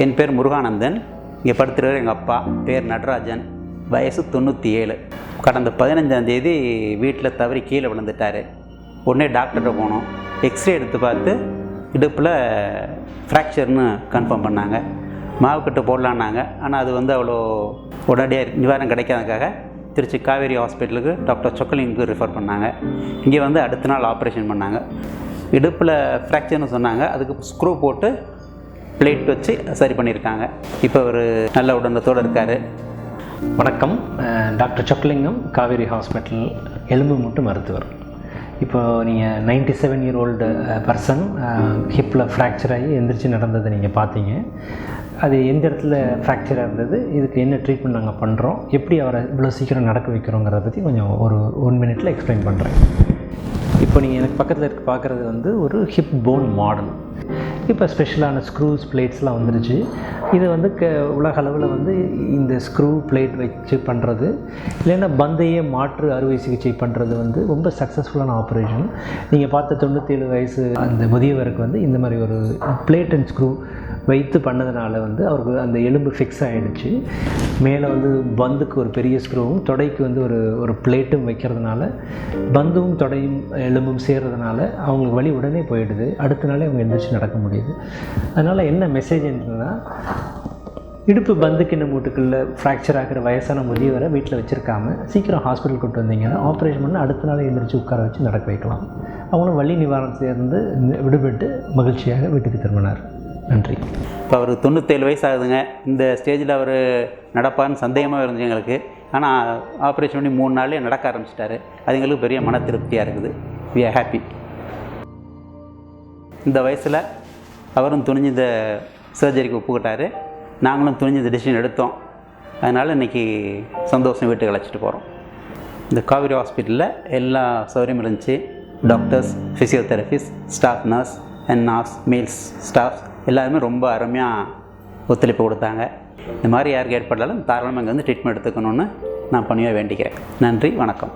என் பேர் முருகானந்தன். இங்கே படுத்துருக்கிற எங்கள் அப்பா பேர் நடராஜன். வயசு 97. கடந்த 15ஆம் தேதி வீட்டில் தவறி கீழே விழுந்துட்டார். உடனே டாக்டர்கிட்ட போனோம். எக்ஸ்ரே எடுத்து பார்த்து இடுப்பில் ஃப்ராக்சர்னு கன்ஃபார்ம் பண்ணாங்க. மாவுக்கட்டு போடலான்னாங்க. ஆனால் அது அவ்வளோ உடனடியாக நிவாரணம் கிடைக்காததுக்காக திருச்சி காவேரி ஹாஸ்பிட்டலுக்கு டாக்டர் சொக்கலிங்கு ரெஃபர் பண்ணாங்க. இங்கே அடுத்த நாள் ஆப்ரேஷன் பண்ணாங்க. இடுப்பில் ஃப்ராக்சர்னு சொன்னாங்க. அதுக்கு ஸ்க்ரூ போட்டு பிளேட் வச்சு சரி பண்ணியிருக்காங்க. இப்போ ஒரு நல்ல உடனத்தோடு இருக்கார். வணக்கம். டாக்டர் சொக்கலிங்கம், காவேரி ஹாஸ்பிட்டல் எலும்பு மூட்டு மருத்துவர். இப்போ நீங்கள் 97 year old பர்சன் ஹிப்பில் ஃப்ராக்சர் ஆகி எந்திரிச்சு நடந்ததை நீங்கள் பார்த்தீங்க. அது எந்த இடத்துல ஃப்ராக்சராக இருந்தது, இதுக்கு என்ன ட்ரீட்மெண்ட் நாங்கள் பண்ணுறோம், எப்படி அவரை இவ்வளோ சீக்கிரம் நடக்க வைக்கிறோங்கிறத பற்றி கொஞ்சம் ஒரு 1 minute எக்ஸ்பிளைன் பண்ணுறேன். இப்போ நீங்கள் எனக்கு பக்கத்தில் பார்க்குறது ஒரு ஹிப் போன் மாடல். இப்போ ஸ்பெஷலான ஸ்க்ரூஸ் பிளேட்ஸ்லாம் வந்துருச்சு. இது உலக அளவில் இந்த ஸ்க்ரூ பிளேட் வச்சு பண்ணுறது, இல்லைன்னா பந்தையே மாற்று அறுவை சிகிச்சை பண்ணுறது ரொம்ப சக்ஸஸ்ஃபுல்லான ஆப்ரேஷன். நீங்கள் பார்த்த 97 வயசு அந்த முதியவருக்கு இந்த மாதிரி ஒரு பிளேட் அண்ட் ஸ்க்ரூ வைத்து பண்ணதுனால அவருக்கு அந்த எலும்பு ஃபிக்ஸ் ஆகிடுச்சு. மேலே பந்துக்கு ஒரு பெரிய ஸ்க்ரூவும் தொடைக்கு ஒரு பிளேட்டும் வைக்கிறதுனால பந்தும் தொடையும் எலும்பும் சேர்றதுனால அவங்களுக்கு வலி உடனே போயிடுது. அடுத்த நாளே அவங்க எந்திரிச்சு நடக்க முடியுது. அதனால் என்ன மெசேஜ் என்னன்னா, இடுப்பு பந்துக்கிண்ண மூட்டுக்களில் ஃப்ராக்சர் ஆகிற வயசான முதியவரை வீட்டில் வச்சுருக்காம சீக்கிரம் ஹாஸ்பிட்டல் கொண்டு வந்தீங்கன்னா ஆப்ரேஷன் பண்ணி அடுத்த நாள் எந்திரிச்சு உட்கார வச்சு நடக்க வைக்கலாம். அவங்களும் வலி நிவாரணத்திலிருந்து விடுபட்டு மகிழ்ச்சியாக வீட்டுக்கு திரும்பினார். நன்றி. இப்போ அவருக்கு 97 வயசு ஆகுதுங்க. இந்த ஸ்டேஜில் அவர் நடப்பார்னு சந்தேகமாக இருந்துச்சு எங்களுக்கு. ஆனால் ஆப்ரேஷன் பண்ணி 3 நாள்லேயே நடக்க ஆரம்பிச்சிட்டாரு. அது எங்களுக்கு பெரிய மன திருப்தியாக இருக்குது. We are happy. இந்த வயசில் அவரும் துணிஞ்சு இந்த சர்ஜரிக்கு ஒப்புக்கிட்டார். நாங்களும் துணிஞ்சு இந்த டிசிஷன் எடுத்தோம். அதனால் இன்றைக்கி சந்தோஷம் வீட்டுக்கு அழைச்சிட்டு போகிறோம். இந்த காவேரி ஹாஸ்பிட்டலில் எல்லா சௌகரியமும் இருந்துச்சு. Doctors, physiotherapist, staff, nurse and nurse, males staff எல்லாருமே ரொம்ப அருமையாக ஒத்துழைப்பு கொடுத்தாங்க. இந்த மாதிரி யாருக்கு ஏற்பட்டாலும் தாராளமாக இங்கே ட்ரீட்மெண்ட் எடுத்துக்கணுன்னு நான் பணியாக வேண்டிக்கிறேன். நன்றி, வணக்கம்.